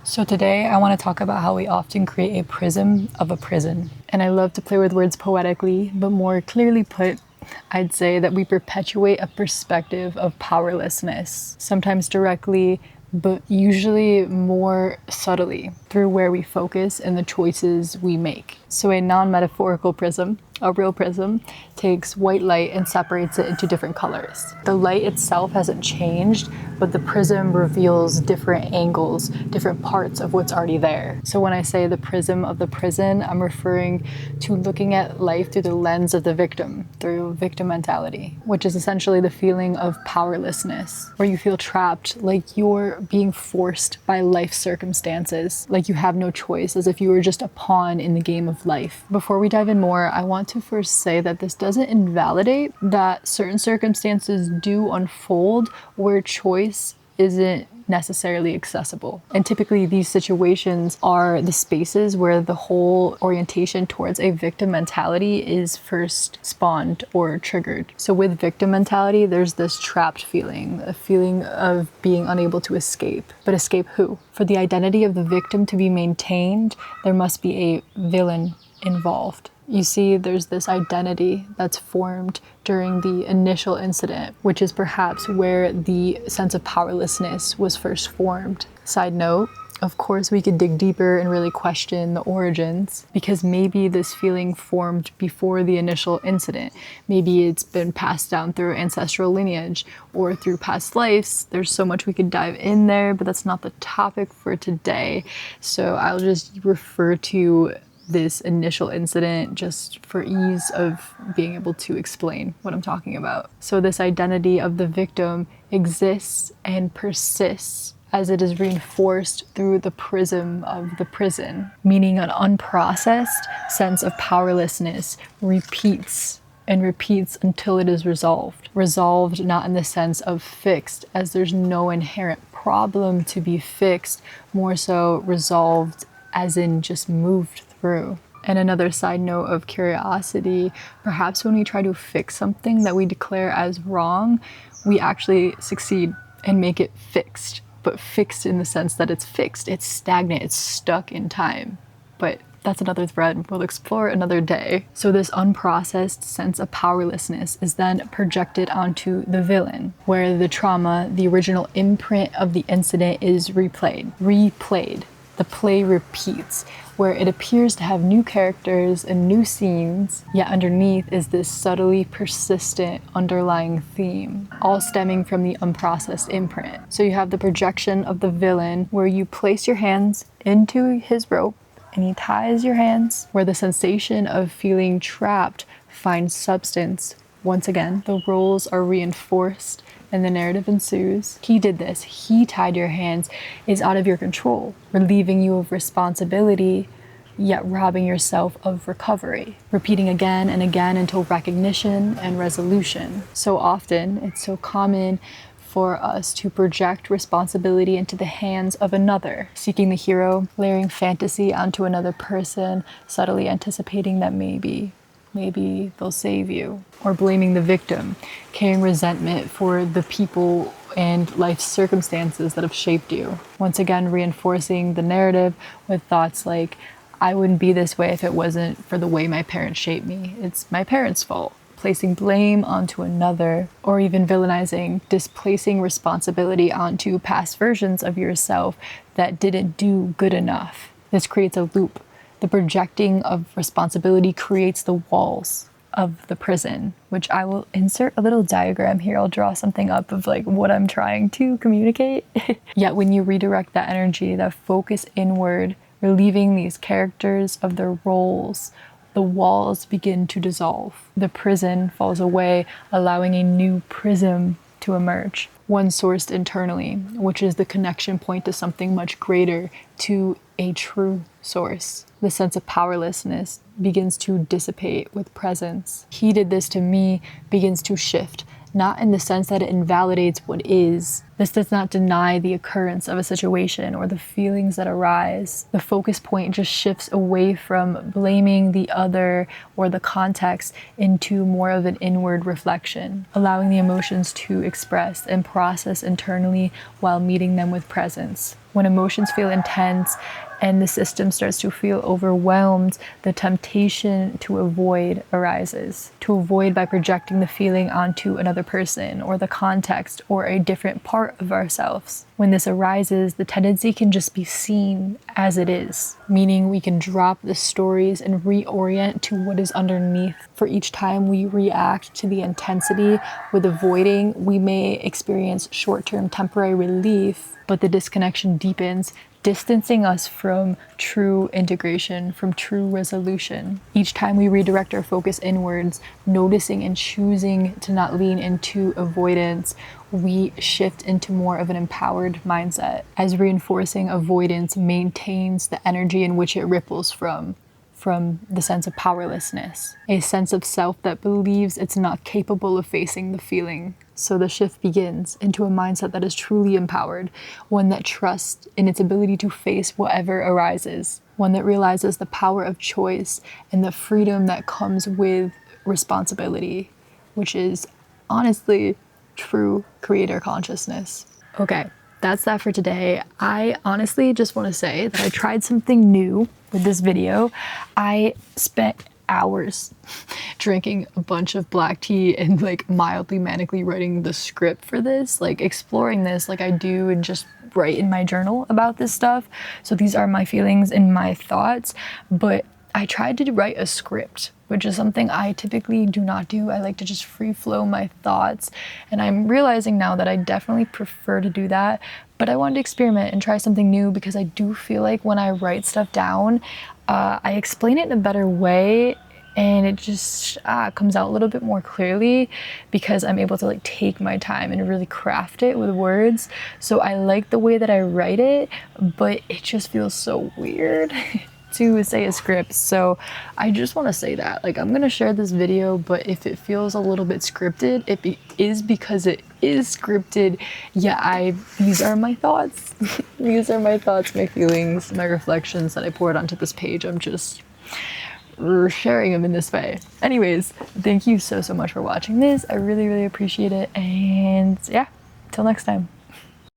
So today I want to talk about how we often create a prism of a prison. And I love to play with words poetically, but more clearly put, I'd say that we perpetuate a perspective of powerlessness, sometimes directly, but usually more subtly through where we focus and the choices we make. So a non-metaphorical prism, a real prism, takes white light and separates it into different colors. The light itself hasn't changed, but the prism reveals different angles, different parts of what's already there. So when I say the prism of the prison, I'm referring to looking at life through the lens of the victim, through victim mentality, which is essentially the feeling of powerlessness, where you feel trapped, like you're being forced by life circumstances, like you have no choice, as if you were just a pawn in the game of life. Before we dive in more, I want to first say that this doesn't invalidate that certain circumstances do unfold where choice isn't necessarily accessible. And typically these situations are the spaces where the whole orientation towards a victim mentality is first spawned or triggered. So with victim mentality, there's this trapped feeling, a feeling of being unable to escape. But escape who? For the identity of the victim to be maintained, there must be a villain involved. You see, there's this identity that's formed during the initial incident, which is perhaps where the sense of powerlessness was first formed. Side note, of course, we could dig deeper and really question the origins, because maybe this feeling formed before the initial incident. Maybe it's been passed down through ancestral lineage or through past lives. There's so much we could dive in there, but that's not the topic for today. So I'll just refer to this initial incident just for ease of being able to explain what I'm talking about. So this identity of the victim exists and persists as it is reinforced through the prism of the prison, meaning an unprocessed sense of powerlessness repeats and repeats until it is resolved. Resolved not in the sense of fixed, as there's no inherent problem to be fixed, more so resolved as in just moved through. And another side note of curiosity, perhaps when we try to fix something that we declare as wrong, we actually succeed and make it fixed, but fixed in the sense that it's fixed, it's stagnant, it's stuck in time. But that's another thread we'll explore another day. So this unprocessed sense of powerlessness is then projected onto the villain, where the trauma, the original imprint of the incident is replayed. The play repeats, where it appears to have new characters and new scenes, yet underneath is this subtly persistent underlying theme, all stemming from the unprocessed imprint. So you have the projection of the villain, where you place your hands into his rope and he ties your hands, where the sensation of feeling trapped finds substance. Once again, the roles are reinforced and the narrative ensues. He did this, he tied your hands, is out of your control, relieving you of responsibility, yet robbing yourself of recovery. Repeating again and again until recognition and resolution. So often, it's so common for us to project responsibility into the hands of another, seeking the hero, layering fantasy onto another person, subtly anticipating that maybe they'll save you, or blaming the victim, carrying resentment for the people and life circumstances that have shaped you. Once again, reinforcing the narrative with thoughts like, I wouldn't be this way if it wasn't for the way my parents shaped me. It's my parents' fault. Placing blame onto another, or even villainizing, displacing responsibility onto past versions of yourself that didn't do good enough. This creates a loop. The projecting of responsibility creates the walls of the prison, which I will insert a little diagram here. I'll draw something up of like what I'm trying to communicate. Yet when you redirect that energy, that focus inward, relieving these characters of their roles, the walls begin to dissolve. The prison falls away, allowing a new prism to emerge. One sourced internally, which is the connection point to something much greater, to a true source. The sense of powerlessness begins to dissipate with presence. He did this to me begins to shift, not in the sense that it invalidates what is. This does not deny the occurrence of a situation or the feelings that arise. The focus point just shifts away from blaming the other or the context into more of an inward reflection, allowing the emotions to express and process internally while meeting them with presence. When emotions feel intense and the system starts to feel overwhelmed, the temptation to avoid arises. To avoid by projecting the feeling onto another person or the context or a different part of ourselves. When this arises, the tendency can just be seen as it is, meaning we can drop the stories and reorient to what is underneath. For each time we react to the intensity with avoiding, we may experience short-term temporary relief, but the disconnection deepens, distancing us from true integration, from true resolution. Each time we redirect our focus inwards, noticing and choosing to not lean into avoidance, we shift into more of an empowered mindset, as reinforcing avoidance maintains the energy in which it ripples from the sense of powerlessness, a sense of self that believes it's not capable of facing the feeling. So the shift begins into a mindset that is truly empowered, one that trusts in its ability to face whatever arises, one that realizes the power of choice and the freedom that comes with responsibility, which is honestly true creator consciousness. Okay, that's that for today. I honestly just want to say that I tried something new with this video. I spent hours drinking a bunch of black tea and like mildly manically writing the script for this, like exploring this like I do and just write in my journal about this stuff. So these are my feelings and my thoughts, but I tried to write a script, which is something I typically do not do. I like to just free flow my thoughts, and I'm realizing now that I definitely prefer to do that, but I wanted to experiment and try something new because I do feel like when I write stuff down, I explain it in a better way, and it just comes out a little bit more clearly because I'm able to like take my time and really craft it with words. So I like the way that I write it, but it just feels so weird to say a script. So I just want to say that, like, I'm gonna share this video, but if it feels a little bit scripted, it is because it is scripted. Yeah, these are my thoughts. These are my thoughts, my feelings, my reflections that I poured onto this page. I'm just sharing them in this way. Anyways, thank you so much for watching this. I really appreciate it, and yeah, till next time.